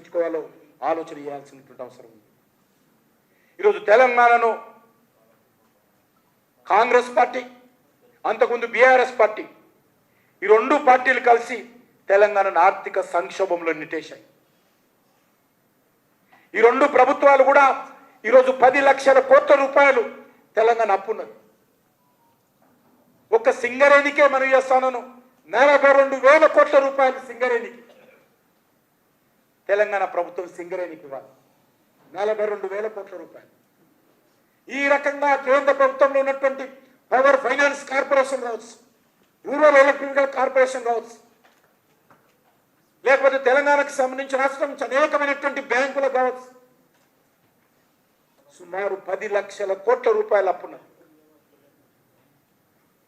రక్షించుకోవాలో ఆలోచన చేయాల్సినటువంటి అవసరం ఉంది. ఈరోజు తెలంగాణను కాంగ్రెస్ పార్టీ, అంతకుముందు బీఆర్ఎస్ పార్టీ, ఈ రెండు పార్టీలు కలిసి తెలంగాణను ఆర్థిక సంక్షోభంలో నెట్టేశాయి. ఈ రెండు ప్రభుత్వాలు కూడా ఈరోజు 10 లక్షల కోట్ల రూపాయలు తెలంగాణ అప్పున్నది. ఒక్క సింగరేణికే మనం చేస్తాను 42,000 కోట్ల రూపాయలు సింగరేణికి తెలంగాణ ప్రభుత్వం సింగరేణికి ఇవ్వాలి. 42,000 కోట్ల రూపాయలు. ఈ రకంగా కేంద్ర ప్రభుత్వంలో ఉన్నటువంటి పవర్ ఫైనాన్స్ కార్పొరేషన్ కావచ్చు, రూరల్ ఎలక్ట్రికల్ కార్పొరేషన్ కావచ్చు, లేకపోతే తెలంగాణకు సంబంధించిన రాష్ట్రం నుంచి అనేకమైనటువంటి బ్యాంకులు కావచ్చు, సుమారు 10 లక్షల కోట్ల రూపాయలు అప్పున్నారు.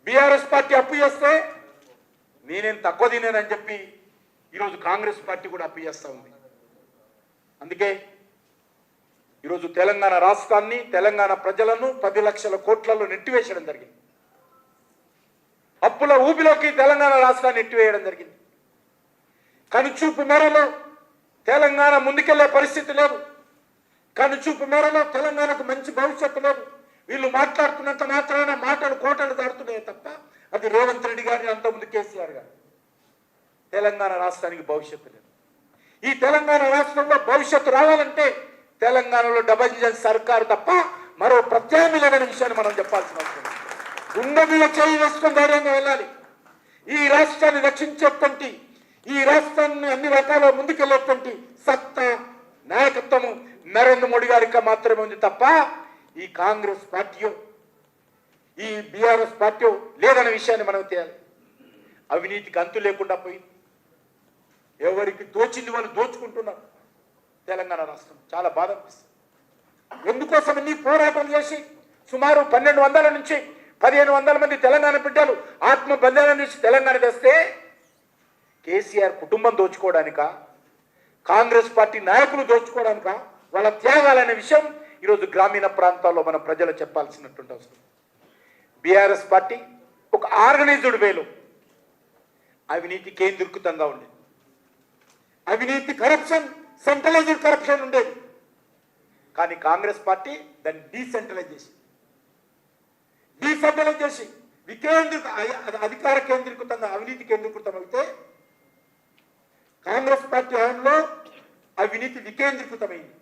బీఆర్ఎస్ పార్టీ అప్పు చేస్తే నేనేం తక్కువ తినేనని చెప్పి ఈరోజు కాంగ్రెస్ పార్టీ కూడా అప్పు చేస్తూ ఉంది. అందుకే ఈరోజు తెలంగాణ రాష్ట్రాన్ని, తెలంగాణ ప్రజలను 10 లక్షల కోట్లలో నెట్టివేయడం జరిగింది. అప్పుల ఊపిలోకి తెలంగాణ రాష్ట్రాన్ని నెట్టివేయడం జరిగింది. కనుచూపు మేరలో తెలంగాణ ముందుకెళ్లే పరిస్థితి లేదు. కనుచూపు మేరలో తెలంగాణకు మంచి భవిష్యత్తు లేదు. వీళ్ళు మాట్లాడుతున్నంత మాత్రాన మాటలు కోటలు దాడుతున్నాయి తప్ప అది రేవంత్ రెడ్డి గారి, అంతకుముందు కేసీఆర్ గారు. తెలంగాణ రాష్ట్రానికి భవిష్యత్తు లేదు. ఈ తెలంగాణ రాష్ట్రంలో భవిష్యత్తు రావాలంటే తెలంగాణలో డబుల్ ఇంజన్ సర్కారు తప్ప మరో ప్రత్యామ్నాయమైన విషయాన్ని మనం చెప్పాల్సిన అవసరం. గుండె మీద చేయి వేసుకొని ధైర్యంగా వెళ్ళాలి. ఈ రాష్ట్రాన్ని రక్షించేటువంటి, ఈ రాష్ట్రాన్ని అన్ని రకాల ముందుకెళ్లేటువంటి సత్తా, నాయకత్వము నరేంద్ర మోడీ గారికి మాత్రమే ఉంది తప్ప ఈ కాంగ్రెస్ పార్టీయో, ఈ బీఆర్ఎస్ పార్టీ లేదనే విషయాన్ని మనం తేయాలి. అవినీతికి అంతు లేకుండా పోయింది. ఎవరికి దోచింది వాళ్ళు దోచుకుంటున్నారు. తెలంగాణ రాష్ట్రం చాలా బాధ అనిపిస్తుంది. ఎందుకోసం ఇన్ని పోరాటాలు చేసి సుమారు 1200 నుంచి 1500 మంది తెలంగాణ బిడ్డలు ఆత్మ బంధనం నుంచి తెలంగాణ తెస్తే కేసీఆర్ కుటుంబం దోచుకోవడానిక, కాంగ్రెస్ పార్టీ నాయకులు దోచుకోవడానిక, వాళ్ళ త్యాగాలనే విషయం ఈరోజు గ్రామీణ ప్రాంతాల్లో మన ప్రజలు చెప్పాల్సినటువంటి అవసరం. బీఆర్ఎస్ పార్టీ ఒక ఆర్గనైజ్డ్ వేలో అవినీతి కేంద్రీకృతంగా ఉండేది. అవినీతి, కరప్షన్, సెంట్రలైజ్డ్ కరప్షన్ ఉండేది. కానీ కాంగ్రెస్ పార్టీ దాన్ని డీసెంట్రలైజ్ చేసి అధికార కేంద్రీకృతంగా అవినీతి కేంద్రీకృతం అయితే కాంగ్రెస్ పార్టీ హయాంలో అవినీతి వికేంద్రీకృతమైంది.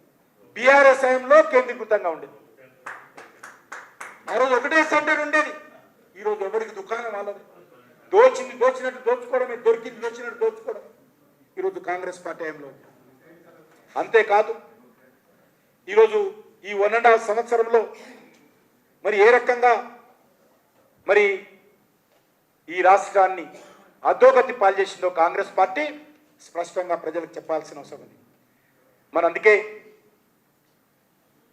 బీఆర్ఎస్ హయాంలో కేంద్రీకృతంగా ఉండేది. ఆ రోజు ఒకటే సెంటర్ ఉండేది. ఈరోజు ఎవరికి దుకాణం వాళ్ళది. దోచినట్టు దోచుకోవడమే, దొరికింది దోచినట్టు దోచుకోవడం ఈరోజు కాంగ్రెస్ పార్టీ హయాంలో. అంతేకాదు ఈరోజు ఈ 1.5 సంవత్సరంలో మరి ఏ రకంగా మరి ఈ రాష్ట్రాన్ని అధోగతి పాల్చేసిందో కాంగ్రెస్ పార్టీ స్పష్టంగా ప్రజలకు చెప్పాల్సిన అవసరం ఉంది. అందుకే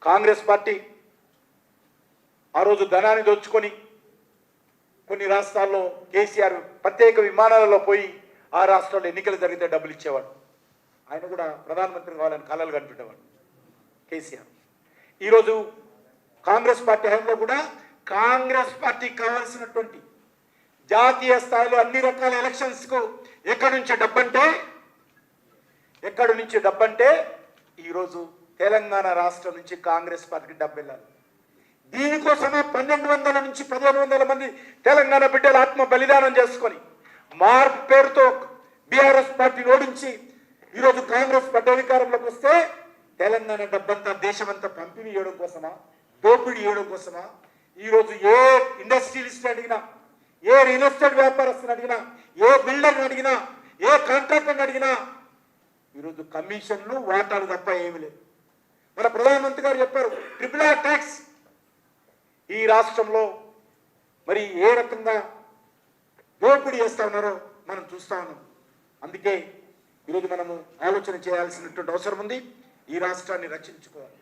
కాంగ్రెస్ పార్టీ ఆ రోజు ధనాన్ని దోచుకొని కొన్ని రాష్ట్రాల్లో కేసీఆర్ ప్రత్యేక విమానాలలో పోయి ఆ రాష్ట్రాల్లో ఎన్నికలు జరిగితే డబ్బులు ఇచ్చేవాడు. ఆయన కూడా ప్రధానమంత్రి కావాలని కలలు కనిపెట్టేవాడు కేసీఆర్. ఈరోజు కాంగ్రెస్ పార్టీ హయాంలో కూడా కాంగ్రెస్ పార్టీకి కావాల్సినటువంటి జాతీయ స్థాయిలో అన్ని రకాల ఎలక్షన్స్కు ఎక్కడి నుంచి డబ్బంటే ఈరోజు తెలంగాణ రాష్ట్రం నుంచి కాంగ్రెస్ పార్టీకి డబ్బు వెళ్ళాలి. దీనికోసమే 1200 నుంచి 1500 మంది తెలంగాణ బిడ్డలు ఆత్మ బలిదానం చేసుకొని మార్పు పేరుతో బీఆర్ఎస్ పార్టీని ఓడించి ఈరోజు కాంగ్రెస్ పార్టీ అధికారంలోకి వస్తే తెలంగాణ డబ్బంతా దేశమంతా పంపిణీ చేయడం కోసమా, దోపిడీ చేయడం కోసమా? ఈరోజు ఏ ఇండస్ట్రియలిస్ట్ అడిగినా, ఏ రియల్ ఎస్టేట్ వ్యాపారస్తుని అడిగినా, ఏ బిల్డర్ని అడిగినా, ఏ కాంట్రాక్టర్ని అడిగినా ఈరోజు కమిషన్లు, వాటాలు తప్ప ఏమీ లేదు. మన ప్రధానమంత్రి గారు చెప్పారు RRR ట్యాక్స్. ఈ రాష్ట్రంలో మరి ఏ రకంగా దోపిడీ చేస్తా ఉన్నారో మనం చూస్తా ఉన్నాం. అందుకే ఈరోజు మనము ఆలోచన చేయాల్సినటువంటి అవసరం ఉంది. ఈ రాష్ట్రాన్ని రక్షించుకోవాలి.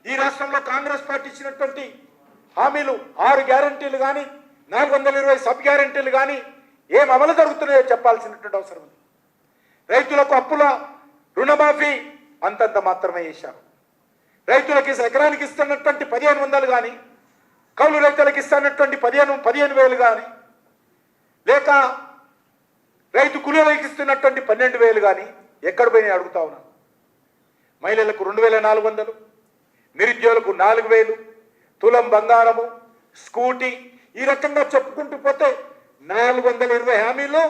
ఈ రాష్ట్రంలో కాంగ్రెస్ పార్టీ ఇచ్చినటువంటి హామీలు 6 గ్యారంటీలు కానీ 420 సబ్ గ్యారంటీలు కానీ ఏం అమలు జరుగుతున్నాయో చెప్పాల్సినటువంటి అవసరం ఉంది. రైతులకు అప్పుల రుణమాఫీ అంతంత మాత్రమే చేశారు. రైతులకి ఎకరానికి ఇస్తున్నటువంటి 1500 కానీ, కౌలు రైతులకు ఇస్తున్నటువంటి 15,000 కానీ, లేక రైతు కూలీలకు ఇస్తున్నటువంటి 12,000 కానీ ఎక్కడ పోయినా అడుగుతా ఉన్నాను. మహిళలకు 2400, నిరుద్యోగులకు 4000, తులం బంగారము, స్కూటీ, ఈ రకంగా చెప్పుకుంటూ పోతే 420 హామీలు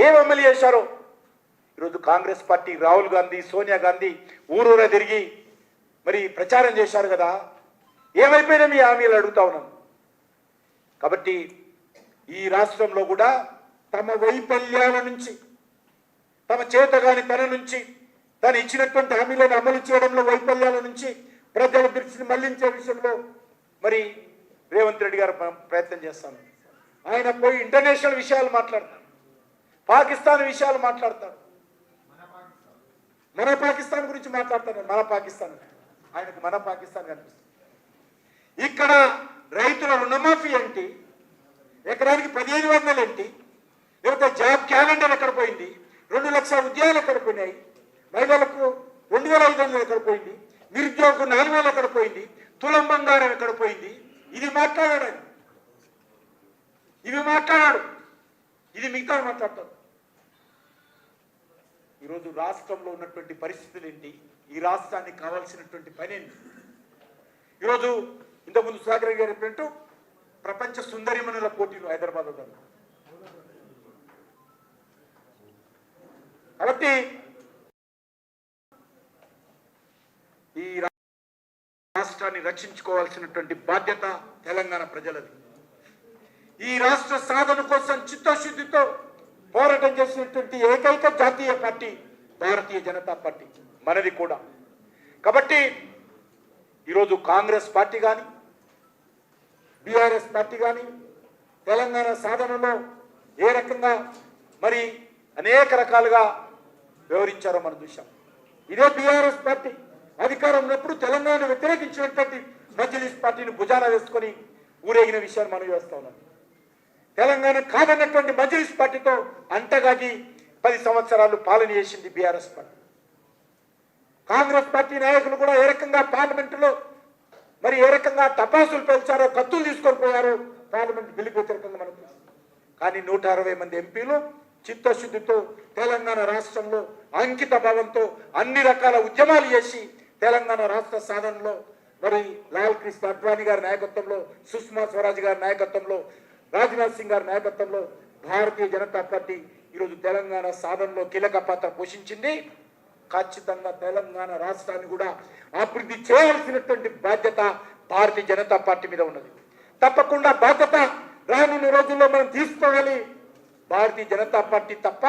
ఏం అమలు చేశారో ఈరోజు కాంగ్రెస్ పార్టీ రాహుల్ గాంధీ, సోనియా గాంధీ ఊరూరా తిరిగి మరి ప్రచారం చేశారు కదా. ఏమైపోయినా మీ హామీలు అడుగుతా ఉన్నాను. కాబట్టి ఈ రాష్ట్రంలో కూడా తమ వైఫల్యాల నుంచి, తమ చేతగాని తన నుంచి, తను ఇచ్చినటువంటి హామీలను అమలు చేయడంలో వైఫల్యాల నుంచి ప్రజల దృష్టిని మళ్లించే విషయంలో మరి రేవంత్ రెడ్డి గారు ప్రయత్నం చేస్తాను. ఆయన పోయి ఇంటర్నేషనల్ విషయాలు మాట్లాడతారు, పాకిస్తాన్ విషయాలు మాట్లాడతారు, మన పాకిస్తాన్ గురించి మాట్లాడతారు. మన పాకిస్తాన్ ఆయనకు మన పాకిస్తాన్ కనిపిస్తుంది. ఇక్కడ రైతుల రుణమాఫీ ఏంటి, ఎకరానికి 1500 ఏంటి, లేకపోతే జాబ్ క్యాలెండర్ ఎక్కడ పోయింది, 2 లక్షల ఉద్యోగాలు ఎక్కడ పోయినాయి, మహిళలకు 2500 ఎక్కడ పోయింది, నిరుద్యోగం 4000 ఎక్కడ పోయింది, తులం బంగారం ఎక్కడ పోయింది, ఇది మాట్లాడాడు ఆయన. ఇవి మాట్లాడాడు, ఇది మిగతా మాట్లాడతాడు. ఈరోజు రాష్ట్రంలో ఉన్నటువంటి పరిస్థితులు ఏంటి, ఈ రాష్ట్రానికి కావాల్సినటువంటి పని ఏంటి? ఈరోజు ఇంతకుముందు సుధాకర్ గారు చెప్పినట్టు ప్రపంచ సుందరిమణుల పోటీలు హైదరాబాద్లో జరుగుతాయి. కాబట్టి ఈ రాష్ట్రాన్ని రక్షించుకోవాల్సినటువంటి బాధ్యత తెలంగాణ ప్రజలది. ఈ రాష్ట్ర సాధన కోసం చిత్తశుద్ధితో పోరాటం చేసినటువంటి ఏకైక జాతీయ పార్టీ భారతీయ జనతా పార్టీ మనది కూడా. కాబట్టి ఈరోజు కాంగ్రెస్ పార్టీ కానీ, బీఆర్ఎస్ పార్టీ కానీ తెలంగాణ సాధనలో ఏ రకంగా మరి అనేక రకాలుగా వ్యవహరించారో మనం చూసాం. ఇదే బీఆర్ఎస్ పార్టీ అధికారం ఉన్నప్పుడు తెలంగాణ వ్యతిరేకించినటువంటి మజ్లిస్ పార్టీని భుజాన వేసుకొని ఊరేగిన విషయాన్ని మనం చేస్తా ఉన్నాం. తెలంగాణ కాదన్నటువంటి మజ్లిస్ పార్టీతో అంటగాగి 10 సంవత్సరాలు పాలన చేసింది బీఆర్ఎస్ పార్టీ. కాంగ్రెస్ పార్టీ నాయకులు కూడా ఏ రకంగా పార్లమెంటులో మరి ఏ రకంగా టపాసులు పెంచారో, కత్తులు తీసుకొని పోయారో పార్లమెంట్ బిల్లుకు వ్యతిరేకంగా మనకు. కానీ 160 మంది ఎంపీలు చిత్తశుద్ధితో తెలంగాణ రాష్ట్రంలో అంకిత భావంతో అన్ని రకాల ఉద్యమాలు చేసి తెలంగాణ రాష్ట్ర సాధనలో మరి లాల్ కృష్ణ అద్వానీ గారి నాయకత్వంలో, సుష్మా స్వరాజ్ గారి నాయకత్వంలో, రాజ్నాథ్ సింగ్ గారి నాయకత్వంలో భారతీయ జనతా పార్టీ ఈరోజు తెలంగాణ సాధనలో కీలక పాత్ర పోషించింది. ఖచ్చితంగా తెలంగాణ రాష్ట్రాన్ని కూడా అభివృద్ధి చేయాల్సినటువంటి బాధ్యత భారతీయ జనతా పార్టీ మీద ఉన్నది. తప్పకుండా బాధ్యత రానున్న రోజుల్లో మనం తీసుకోవాలి. భారతీయ జనతా పార్టీ తప్ప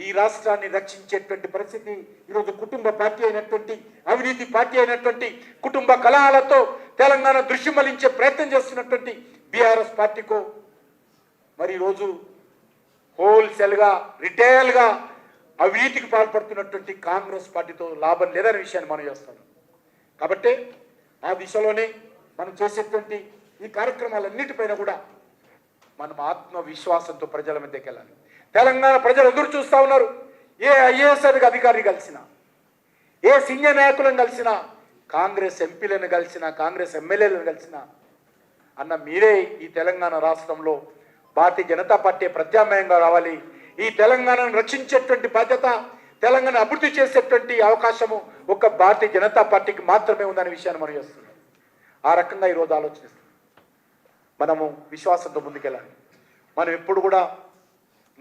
ఈ రాష్ట్రాన్ని రక్షించేటువంటి పరిస్థితి ఈరోజు కుటుంబ పార్టీ అయినటువంటి, అవినీతి పార్టీ అయినటువంటి, కుటుంబ కలహాలతో తెలంగాణ దృశ్యం మళ్లించే ప్రయత్నం చేస్తున్నటువంటి బీఆర్ఎస్ పార్టీకో, మరి ఈరోజు హోల్సేల్గా రిటైల్గా అవినీతికి పాల్పడుతున్నటువంటి కాంగ్రెస్ పార్టీతో లాభం లేదనే విషయాన్ని మనం చేస్తున్నాం. కాబట్టి ఆ దిశలోనే మనం చేసేటువంటి ఈ కార్యక్రమాలన్నిటిపైన కూడా మనం ఆత్మవిశ్వాసంతో ప్రజల మధ్యకి వెళ్ళాలి. తెలంగాణ ప్రజలు ఎదురు చూస్తూ ఉన్నారు. ఏ ఐఏఎస్ అధికారిని కలిసినా, ఏ సీనియర్ నాయకులను కలిసినా, కాంగ్రెస్ ఎంపీలను కలిసినా, కాంగ్రెస్ ఎమ్మెల్యేలను కలిసినా, అన్న మీరే ఈ తెలంగాణ రాష్ట్రంలో భారతీయ జనతా పార్టీ ప్రత్యామ్నాయంగా రావాలి, ఈ తెలంగాణను రక్షించేటువంటి బాధ్యత, తెలంగాణ అభివృద్ధి చేసేటువంటి అవకాశము ఒక్క భారతీయ జనతా పార్టీకి మాత్రమే ఉందనే విషయాన్ని మనం చేస్తున్నాం. ఆ రకంగా ఈరోజు ఆలోచిస్తాం. మనము విశ్వాసంతో ముందుకెళ్ళాలి. మనం ఎప్పుడు కూడా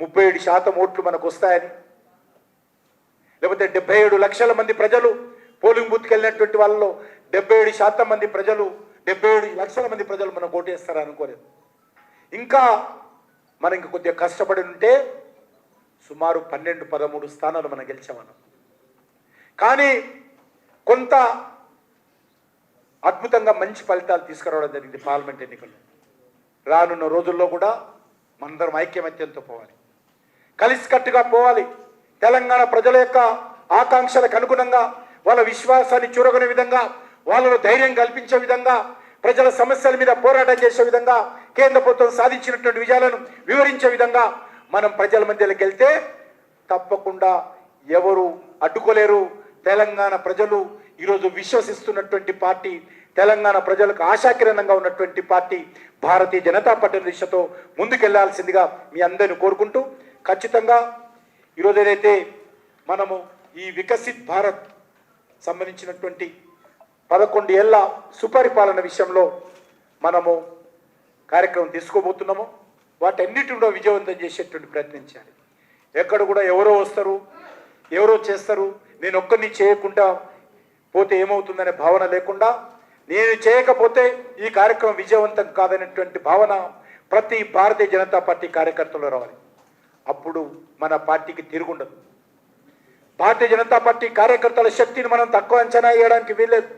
37% ఓట్లు మనకు వస్తాయని, లేకపోతే 77 లక్షల మంది ప్రజలు పోలింగ్ బూత్కి వెళ్ళినటువంటి వాళ్ళలో 77% మంది ప్రజలు, 77 లక్షల మంది ప్రజలు మనకు ఓటేస్తారని అనుకోలేదు. ఇంకా మనం ఇంక కొద్దిగా కష్టపడి ఉంటే సుమారు 12-13 స్థానాలు మనం గెలిచామన్నాం. కానీ కొంత అద్భుతంగా మంచి ఫలితాలు తీసుకురావడం జరిగింది పార్లమెంట్ ఎన్నికల్లో. రానున్న రోజుల్లో కూడా మనందరం ఐక్యమత్యంతో పోవాలి, కలిసికట్టుగా పోవాలి. తెలంగాణ ప్రజల యొక్క ఆకాంక్షలకు అనుగుణంగా, వాళ్ళ విశ్వాసాన్ని చూరగొనే విధంగా, వాళ్ళలో ధైర్యం కల్పించే విధంగా, ప్రజల సమస్యల మీద పోరాటం చేసే విధంగా, కేంద్ర ప్రభుత్వం సాధించినటువంటి విజయాలను వివరించే విధంగా మనం ప్రజల మధ్యలోకి వెళ్తే తప్పకుండా ఎవరు అడ్డుకోలేరు. తెలంగాణ ప్రజలు ఈరోజు విశ్వసిస్తున్నటువంటి పార్టీ, తెలంగాణ ప్రజలకు ఆశాకిరణంగా ఉన్నటువంటి పార్టీ భారతీయ జనతా పార్టీ దిశతో ముందుకెళ్లాల్సిందిగా మీ అందరిని కోరుకుంటూ, ఖచ్చితంగా ఈరోజు ఏదైతే మనము ఈ వికసిత్ భారత్ సంబంధించినటువంటి 11 ఏళ్ల సుపరిపాలన విషయంలో మనము కార్యక్రమం తీసుకోబోతున్నాము. వాటన్నిటి కూడా విజయవంతం చేసేటువంటి ప్రయత్నించాలి. ఎక్కడ కూడా ఎవరో వస్తారు, ఎవరో చేస్తారు, నేను ఒక్కరిని చేయకుండా పోతే ఏమవుతుందనే భావన లేకుండా, నేను చేయకపోతే ఈ కార్యక్రమం విజయవంతం కాదనేటువంటి భావన ప్రతి భారతీయ జనతా పార్టీ కార్యకర్తలు రావాలి. అప్పుడు మన పార్టీకి తిరుగుండదు. భారతీయ జనతా పార్టీ కార్యకర్తల శక్తిని మనం తక్కువ అంచనా వేయడానికి వీల్లేదు.